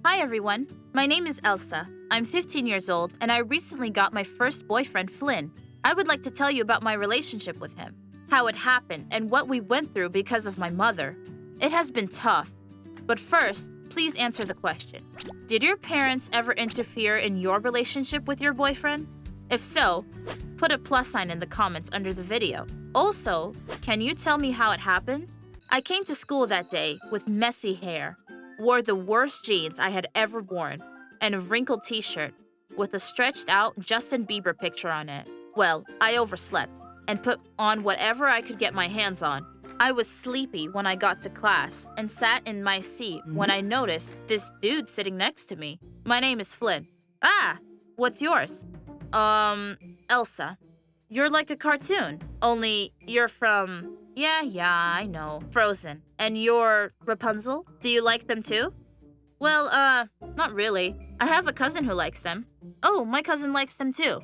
Hi everyone, my name is Elsa. I'm 15 years old and I recently got my first boyfriend, Flynn. I would like to tell you about my relationship with him, how it happened, and what we went through because of my mother. It has been tough. But first, please answer the question. Did your parents ever interfere in your relationship with your boyfriend? If so, put a plus sign in the comments under the video. Also, can you tell me how it happened? I came to school that day with messy hair, wore the worst jeans I had ever worn, and a wrinkled t-shirt with a stretched out Justin Bieber picture on it. Well, I overslept and put on whatever I could get my hands on. I was sleepy when I got to class and sat in my seat when I noticed this dude sitting next to me. My name is Flynn. Ah, what's yours? Elsa. You're like a cartoon, only you're from... Yeah, I know. Frozen. And you're Rapunzel? Do you like them too? Well, not really. I have a cousin who likes them. Oh, my cousin likes them too.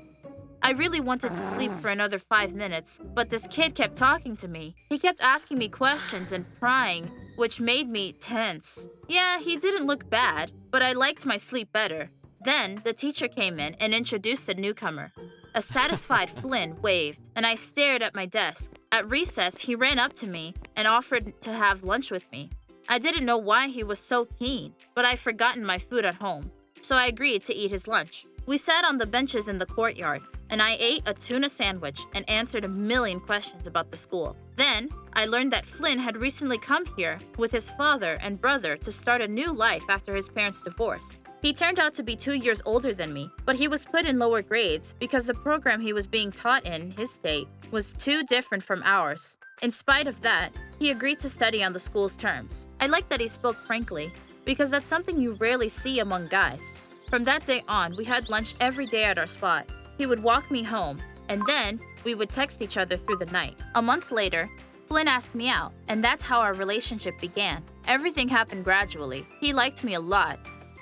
I really wanted to sleep for another 5 minutes, but this kid kept talking to me. He kept asking me questions and prying, which made me tense. Yeah, he didn't look bad, but I liked my sleep better. Then, the teacher came in and introduced the newcomer. A satisfied Flynn waved, and I stared at my desk. At recess, he ran up to me and offered to have lunch with me. I didn't know why he was so keen, but I'd forgotten my food at home, so I agreed to eat his lunch. We sat on the benches in the courtyard, and I ate a tuna sandwich and answered a million questions about the school. Then, I learned that Flynn had recently come here with his father and brother to start a new life after his parents' divorce. He turned out to be 2 years older than me, but he was put in lower grades because the program he was being taught in his state was too different from ours. In spite of that, he agreed to study on the school's terms. I like that he spoke frankly, because that's something you rarely see among guys. From that day on, we had lunch every day at our spot. He would walk me home, and then we would text each other through the night. A month later, Flynn asked me out, and that's how our relationship began. Everything happened gradually. He liked me a lot,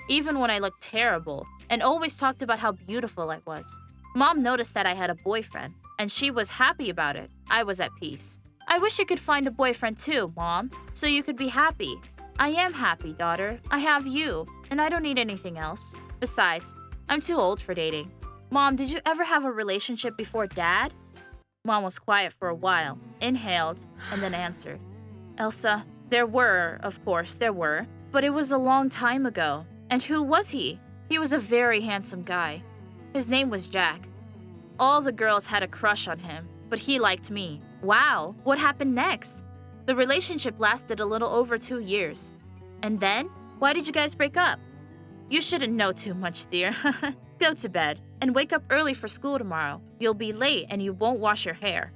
even when I looked terrible, and always talked about how beautiful I was. Mom noticed that I had a boyfriend, and she was happy about it. I was at peace. I wish you could find a boyfriend too, Mom, so you could be happy. I am happy, daughter. I have you, and I don't need anything else. Besides, I'm too old for dating. Mom, did you ever have a relationship before Dad? Mom was quiet for a while, inhaled, and then answered. Elsa, there were, of course, there were, but it was a long time ago. And who was he? He was a very handsome guy. His name was Jack. All the girls had a crush on him, but he liked me. Wow, what happened next? The relationship lasted a little over 2 years. And then, why did you guys break up? You shouldn't know too much, dear. Go to bed and wake up early for school tomorrow. You'll be late and you won't wash your hair.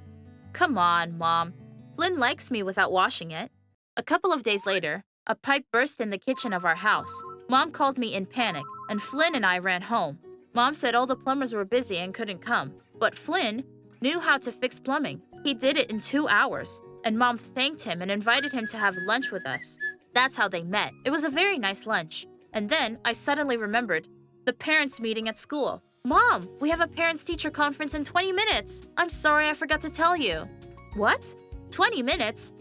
Come on, Mom. Flynn likes me without washing it. A couple of days later, a pipe burst in the kitchen of our house. Mom called me in panic, and Flynn and I ran home. Mom said all the plumbers were busy and couldn't come, but Flynn knew how to fix plumbing. He did it in 2 hours, and Mom thanked him and invited him to have lunch with us. That's how they met. It was a very nice lunch. And then I suddenly remembered the parents' meeting at school. Mom, we have a parents-teacher conference in 20 minutes. I'm sorry I forgot to tell you. What? 20 minutes?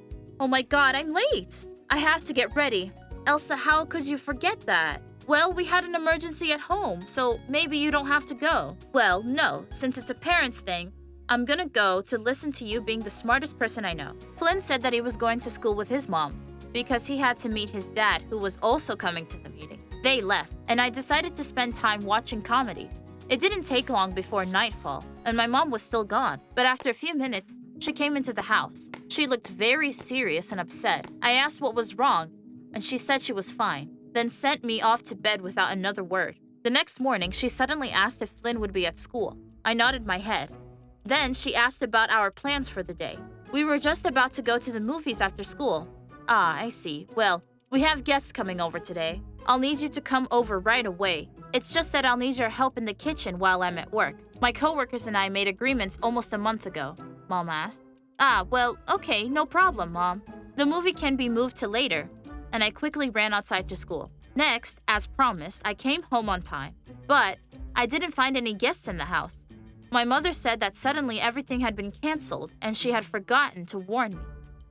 Oh my God, I'm late. I have to get ready. Elsa, how could you forget that? Well, we had an emergency at home, so maybe you don't have to go. Well, no, since it's a parents' thing, I'm gonna go to listen to you being the smartest person I know. Flynn said that he was going to school with his mom because he had to meet his dad, who was also coming to the meeting. They left, and I decided to spend time watching comedies. It didn't take long before nightfall, and my mom was still gone. But after a few minutes, she came into the house. She looked very serious and upset. I asked what was wrong, and she said she was fine, then sent me off to bed without another word. The next morning, she suddenly asked if Flynn would be at school. I nodded my head. Then she asked about our plans for the day. We were just about to go to the movies after school. Ah, I see. Well, we have guests coming over today. I'll need you to come over right away. It's just that I'll need your help in the kitchen while I'm at work. My coworkers and I made agreements almost a month ago, Mom asked. Ah, well, okay, no problem, Mom. The movie can be moved to later. And I quickly ran outside to school. Next, as promised, I came home on time. But I didn't find any guests in the house. My mother said that suddenly everything had been canceled and she had forgotten to warn me.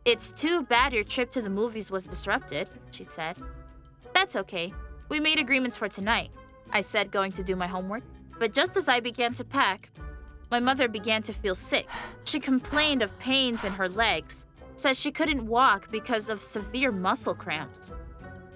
It's too bad your trip to the movies was disrupted, she said. That's okay. We made agreements for tonight, I said, going to do my homework. But just as I began to pack, my mother began to feel sick. She complained of pains in her legs, said she couldn't walk because of severe muscle cramps,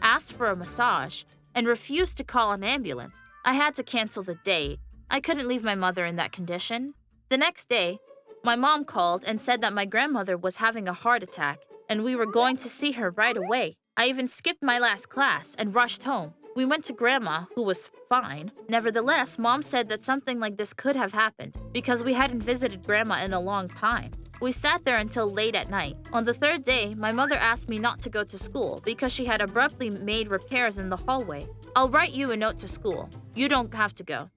asked for a massage, and refused to call an ambulance. I had to cancel the date. I couldn't leave my mother in that condition. The next day, my mom called and said that my grandmother was having a heart attack and we were going to see her right away. I even skipped my last class and rushed home. We went to Grandma, who was fine. Nevertheless, Mom said that something like this could have happened because we hadn't visited Grandma in a long time. We sat there until late at night. On the third day, my mother asked me not to go to school because she had abruptly made repairs in the hallway. I'll write you a note to school. You don't have to go.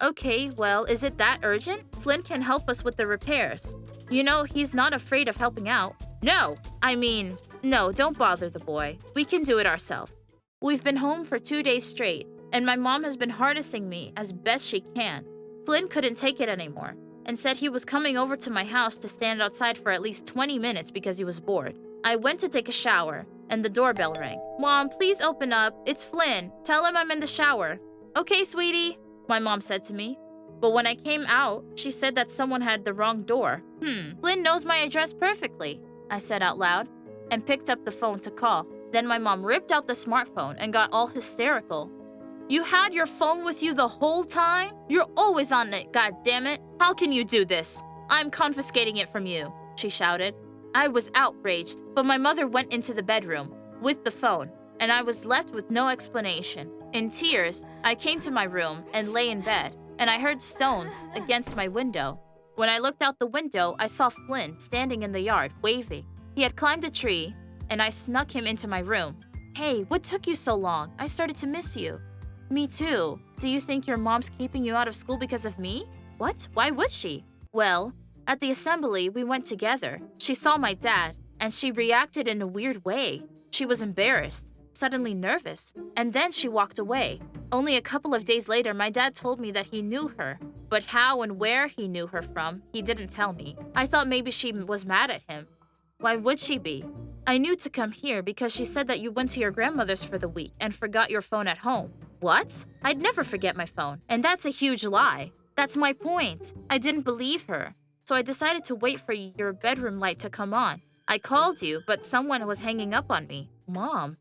Okay, well, is it that urgent? Flynn can help us with the repairs. You know, he's not afraid of helping out. No, don't bother the boy. We can do it ourselves. We've been home for 2 days straight, and my mom has been harnessing me as best she can. Flynn couldn't take it anymore and said he was coming over to my house to stand outside for at least 20 minutes because he was bored. I went to take a shower, and the doorbell rang. Mom, please open up. It's Flynn. Tell him I'm in the shower. Okay, sweetie, my mom said to me. But when I came out, she said that someone had the wrong door. Flynn knows my address perfectly, I said out loud, and picked up the phone to call. Then my mom ripped out the smartphone and got all hysterical. You had your phone with you the whole time? You're always on it, goddammit. How can you do this? I'm confiscating it from you, she shouted. I was outraged, but my mother went into the bedroom with the phone, and I was left with no explanation. In tears, I came to my room and lay in bed, and I heard stones against my window. When I looked out the window, I saw Flynn standing in the yard, waving. He had climbed a tree, and I snuck him into my room. Hey, what took you so long? I started to miss you. Me too. Do you think your mom's keeping you out of school because of me? What? Why would she? Well, at the assembly, we went together. She saw my dad, and she reacted in a weird way. She was embarrassed, suddenly nervous, and then she walked away. Only a couple of days later, my dad told me that he knew her, but how and where he knew her from, he didn't tell me. I thought maybe she was mad at him. Why would she be? I knew to come here because she said that you went to your grandmother's for the week and forgot your phone at home. What? I'd never forget my phone, and that's a huge lie. That's my point. I didn't believe her, so I decided to wait for your bedroom light to come on. I called you, but someone was hanging up on me. Mom.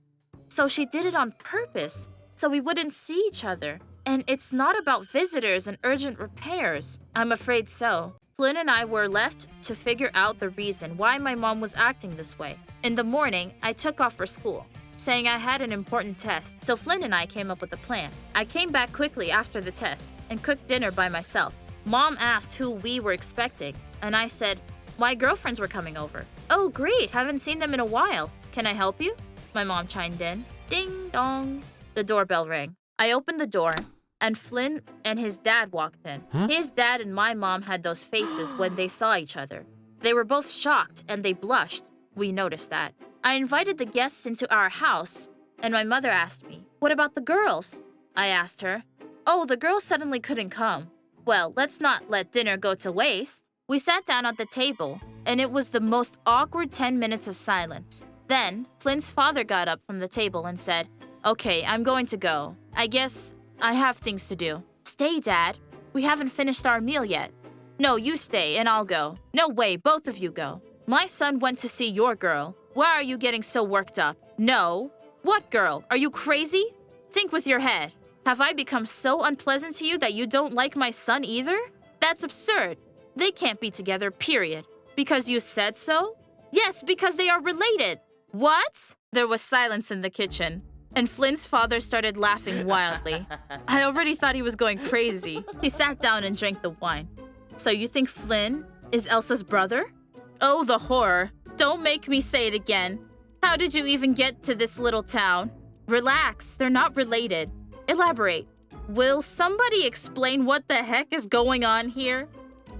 So she did it on purpose, so we wouldn't see each other. And it's not about visitors and urgent repairs. I'm afraid so. Flynn and I were left to figure out the reason why my mom was acting this way. In the morning, I took off for school, saying I had an important test, so Flynn and I came up with a plan. I came back quickly after the test and cooked dinner by myself. Mom asked who we were expecting, and I said, my girlfriends were coming over. Oh, great, haven't seen them in a while. Can I help you? My mom chimed in. Ding dong. The doorbell rang. I opened the door, and Flynn and his dad walked in. His dad and my mom had those faces when they saw each other. They were both shocked, and they blushed. We noticed that. I invited the guests into our house, and my mother asked me, what about the girls? I asked her. Oh, the girls suddenly couldn't come. Well, let's not let dinner go to waste. We sat down at the table, and it was the most awkward 10 minutes of silence. Then, Flynn's father got up from the table and said, okay, I'm going to go. I guess I have things to do. Stay, Dad. We haven't finished our meal yet. No, you stay, and I'll go. No way, both of you go. My son went to see your girl. Why are you getting so worked up? No. What girl? Are you crazy? Think with your head. Have I become so unpleasant to you that you don't like my son either? That's absurd. They can't be together, period. Because you said so? Yes, because they are related. What? There was silence in the kitchen, and Flynn's father started laughing wildly. I already thought he was going crazy. He sat down and drank the wine. So you think Flynn is Elsa's brother? Oh, the horror. Don't make me say it again. How did you even get to this little town? Relax, they're not related. Elaborate. Will somebody explain what the heck is going on here?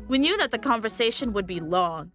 We knew that the conversation would be long,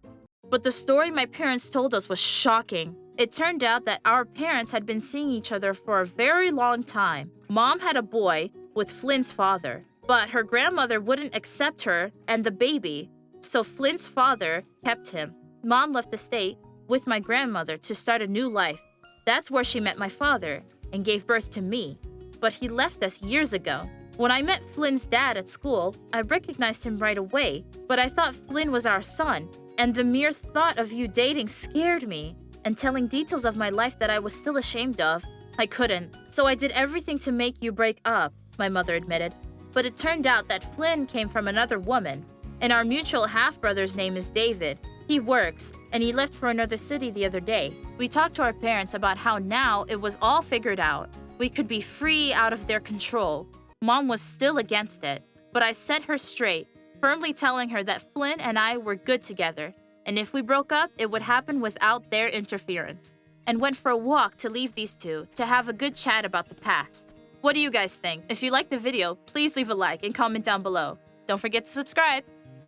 but the story my parents told us was shocking. It turned out that our parents had been seeing each other for a very long time. Mom had a boy with Flynn's father, but her grandmother wouldn't accept her and the baby, so Flynn's father kept him. Mom left the state with my grandmother to start a new life. That's where she met my father and gave birth to me. but he left us years ago. When I met Flynn's dad at school, I recognized him right away, but I thought Flynn was our son, and the mere thought of you dating scared me, and telling details of my life that I was still ashamed of. I couldn't, so I did everything to make you break up, my mother admitted. But it turned out that Flynn came from another woman, and our mutual half-brother's name is David. He works, and he left for another city the other day. We talked to our parents about how now it was all figured out. We could be free out of their control. Mom was still against it, but I set her straight, firmly telling her that Flynn and I were good together, and if we broke up, it would happen without their interference. And went for a walk to leave these two to have a good chat about the past. What do you guys think? If you liked the video, please leave a like and comment down below. Don't forget to subscribe.